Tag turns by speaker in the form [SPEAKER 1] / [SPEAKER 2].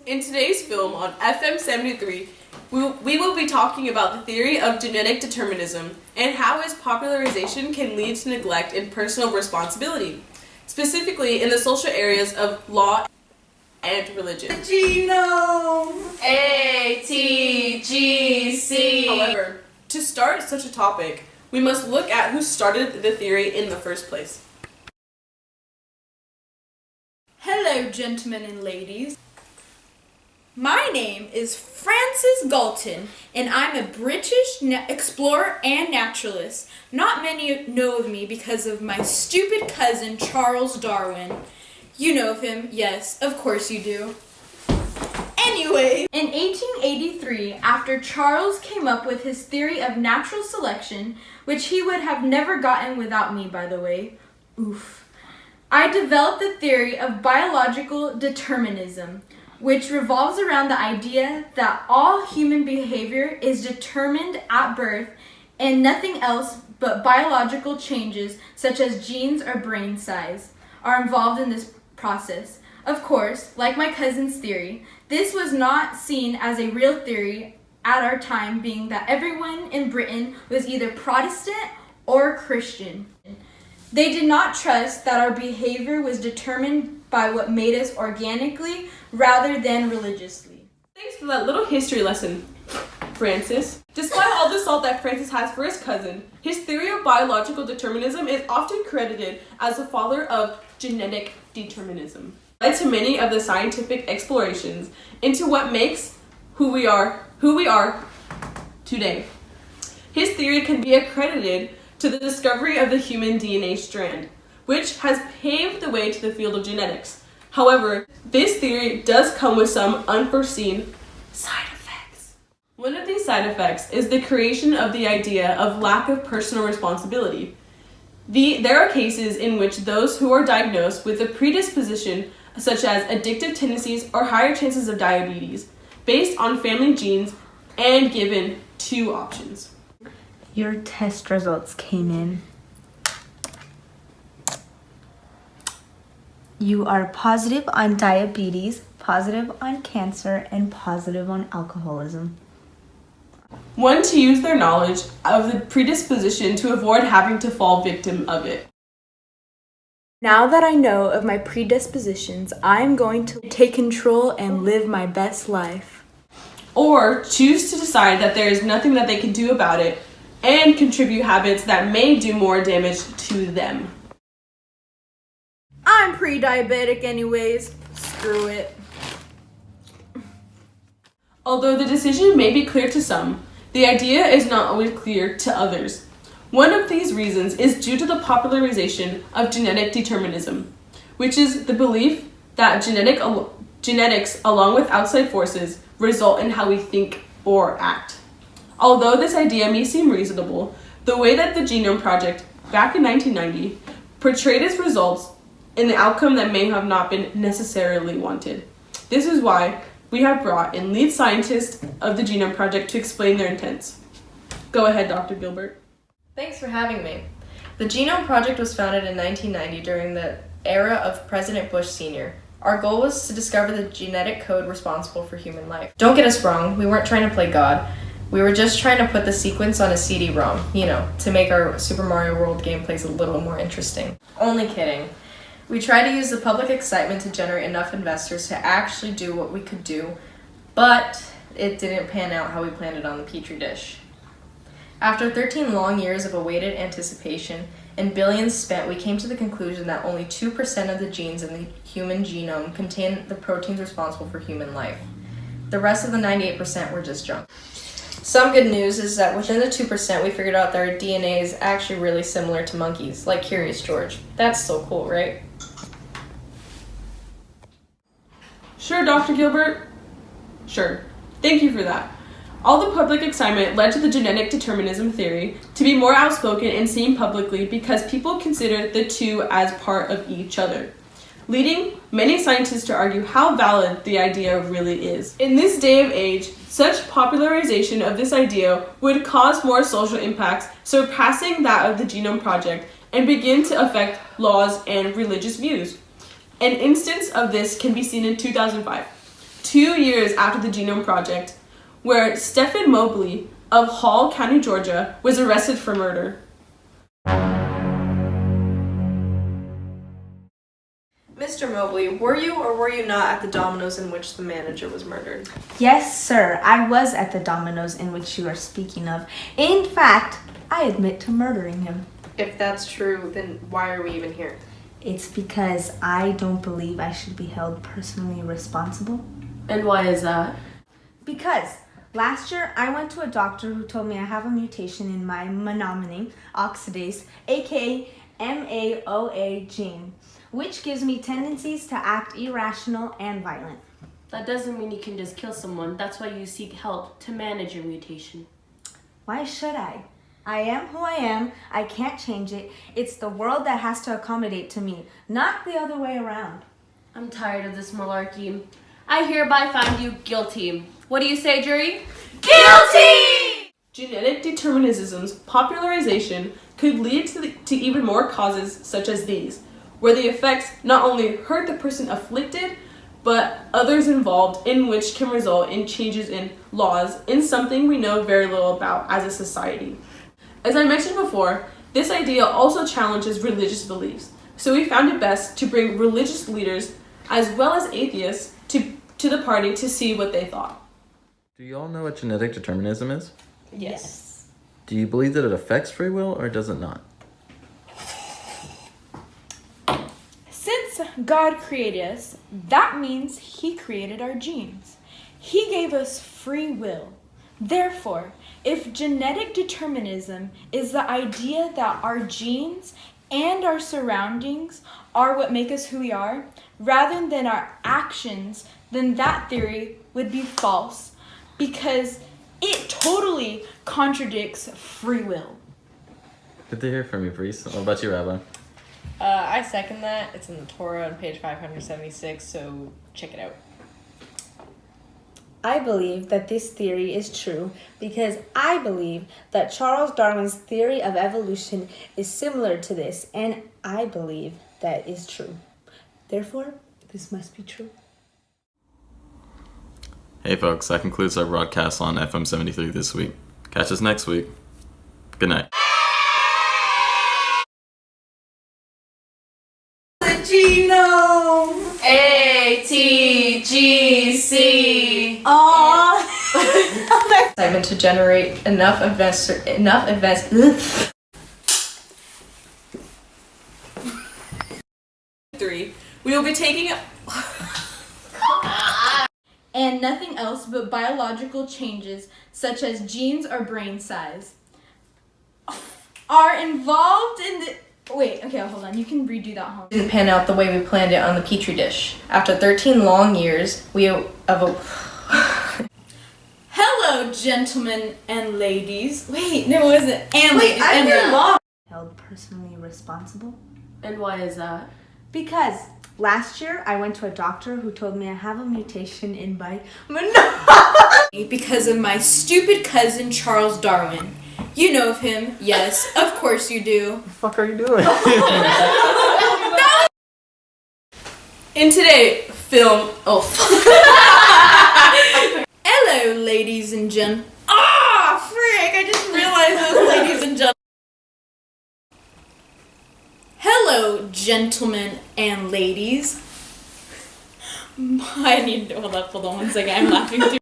[SPEAKER 1] In today's film on FM 73, we will be talking about the theory of genetic determinism and how its popularization can lead to neglect in personal responsibility, specifically in the social areas of law and religion.
[SPEAKER 2] Genome! ATGC!
[SPEAKER 1] However, to start such a topic, we must look at who started the theory in the first place.
[SPEAKER 2] Hello, gentlemen and ladies. My name is Francis Galton, and I'm a British explorer and naturalist. Not many know of me because of my stupid cousin, Charles Darwin. You know of him, yes, of course you do. Anyway, in 1883, after Charles came up with his theory of natural selection, which he would have never gotten without me, by the way, I developed the theory of biological determinism, which revolves around the idea that all human behavior is determined at birth and nothing else but biological changes such as genes or brain size are involved in this process. Of course, like my cousin's theory, this was not seen as a real theory at our time, being that everyone in Britain was either Protestant or Christian. They did not trust that our behavior was determined by what made us organically rather than religiously.
[SPEAKER 1] Thanks for that little history lesson, Francis. Despite all the salt that Francis has for his cousin, his theory of biological determinism is often credited as the father of genetic determinism. It led to many of the scientific explorations into what makes who we are today. His theory can be accredited to the discovery of the human DNA strand, which has paved the way to the field of genetics. However, this theory does come with some unforeseen side effects. One of these side effects is the creation of the idea of lack of personal responsibility. There are cases in which those who are diagnosed with a predisposition such as addictive tendencies or higher chances of diabetes based on family genes and given two options.
[SPEAKER 3] Your test results came in. You are positive on diabetes, positive on cancer, and positive on alcoholism.
[SPEAKER 1] One, to use their knowledge of the predisposition to avoid having to fall victim of it.
[SPEAKER 2] Now that I know of my predispositions, I'm going to take control and live my best life.
[SPEAKER 1] Or choose to decide that there is nothing that they can do about it and contribute habits that may do more damage to them.
[SPEAKER 2] I'm pre-diabetic anyways. Screw it.
[SPEAKER 1] Although the decision may be clear to some, the idea is not always clear to others. One of these reasons is due to the popularization of genetic determinism, which is the belief that genetics, along with outside forces, result in how we think or act. Although this idea may seem reasonable, the way that the Genome Project, back in 1990, portrayed its results in the outcome that may have not been necessarily wanted. This is why we have brought in lead scientists of the Genome Project to explain their intents. Go ahead, Dr. Gilbert.
[SPEAKER 4] Thanks for having me. The Genome Project was founded in 1990 during the era of President Bush Sr. Our goal was to discover the genetic code responsible for human life. Don't get us wrong, we weren't trying to play God. We were just trying to put the sequence on a CD-ROM, to make our Super Mario World gameplays a little more interesting. Only kidding. We tried to use the public excitement to generate enough investors to actually do what we could do, but it didn't pan out how we planned it on the Petri dish. After 13 long years of awaited anticipation and billions spent, we came to the conclusion that only 2% of the genes in the human genome contain the proteins responsible for human life. The rest of the 98% were just junk. Some good news is that within the 2%, we figured out that our DNA is actually really similar to monkeys, like Curious George. That's so cool, right?
[SPEAKER 1] Sure, Dr. Gilbert? Sure. Thank you for that. All the public excitement led to the genetic determinism theory to be more outspoken and seen publicly because people considered the two as part of each other, leading many scientists to argue how valid the idea really is. In this day of age, such popularization of this idea would cause more social impacts surpassing that of the Genome Project and begin to affect laws and religious views. An instance of this can be seen in 2005. 2 years after the Genome Project, where Stephen Mobley of Hall County, Georgia, was arrested for murder.
[SPEAKER 4] Mr. Mobley, were you or were you not at the Domino's in which the manager was murdered?
[SPEAKER 3] Yes, sir, I was at the Domino's in which you are speaking of. In fact, I admit to murdering him.
[SPEAKER 4] If that's true, then why are we even here?
[SPEAKER 3] It's because I don't believe I should be held personally responsible.
[SPEAKER 1] And why is that?
[SPEAKER 3] Because last year I went to a doctor who told me I have a mutation in my monoamine oxidase, aka MAOA gene, which gives me tendencies to act irrational and violent.
[SPEAKER 5] That doesn't mean you can just kill someone. That's why you seek help to manage your mutation.
[SPEAKER 3] Why should I? I am who I am. I can't change it. It's the world that has to accommodate to me, not the other way around.
[SPEAKER 5] I'm tired of this malarkey. I hereby find you guilty. What do you say, jury? Guilty!
[SPEAKER 1] Genetic determinism's popularization could lead to even more causes such as these, where the effects not only hurt the person afflicted, but others involved, in which can result in changes in laws in something we know very little about as a society. As I mentioned before, this idea also challenges religious beliefs, so we found it best to bring religious leaders as well as atheists to the party to see what they thought.
[SPEAKER 6] Do you all know what genetic determinism is?
[SPEAKER 2] Yes.
[SPEAKER 6] Do you believe that it affects free will or does it not?
[SPEAKER 2] Since God created us, that means He created our genes. He gave us free will. Therefore, if genetic determinism is the idea that our genes and our surroundings are what make us who we are, rather than our actions, then that theory would be false because it totally contradicts free will.
[SPEAKER 6] Good to hear from you, priest. What about you, Rabbi?
[SPEAKER 4] I second that. It's in the Torah on page 576, so check it out.
[SPEAKER 3] I believe that this theory is true because I believe that Charles Darwin's theory of evolution is similar to this, and I believe that is true. Therefore, this must be true.
[SPEAKER 6] Hey folks, that concludes our broadcast on FM 73 this week. Catch us next week. Good night.
[SPEAKER 2] Genome!
[SPEAKER 4] ATGC!
[SPEAKER 2] Aww!
[SPEAKER 4] Excitement to generate enough events.
[SPEAKER 1] 3. We will be taking
[SPEAKER 2] And nothing else but biological changes, such as genes or brain size, are involved in the... Wait, okay, hold on. You can redo that home.
[SPEAKER 4] Didn't pan out the way we planned it on the Petri dish. After 13 long years,
[SPEAKER 2] Hello, gentlemen and ladies. Wait, no, it wasn't. And ladies.
[SPEAKER 3] I'm
[SPEAKER 2] and
[SPEAKER 3] your mom. Held personally responsible?
[SPEAKER 5] And why is that?
[SPEAKER 3] Because last year I went to a doctor who told me I have a mutation in my
[SPEAKER 2] Because of my stupid cousin, Charles Darwin. You know of him. Yes, of course you do.
[SPEAKER 6] What the fuck are you doing?
[SPEAKER 1] in today film.
[SPEAKER 2] Hello, ladies and gentlemen. Ah, frick! I just realized those ladies and gentlemen. Hello, gentlemen and ladies. I need to hold on 1 second. I'm laughing too.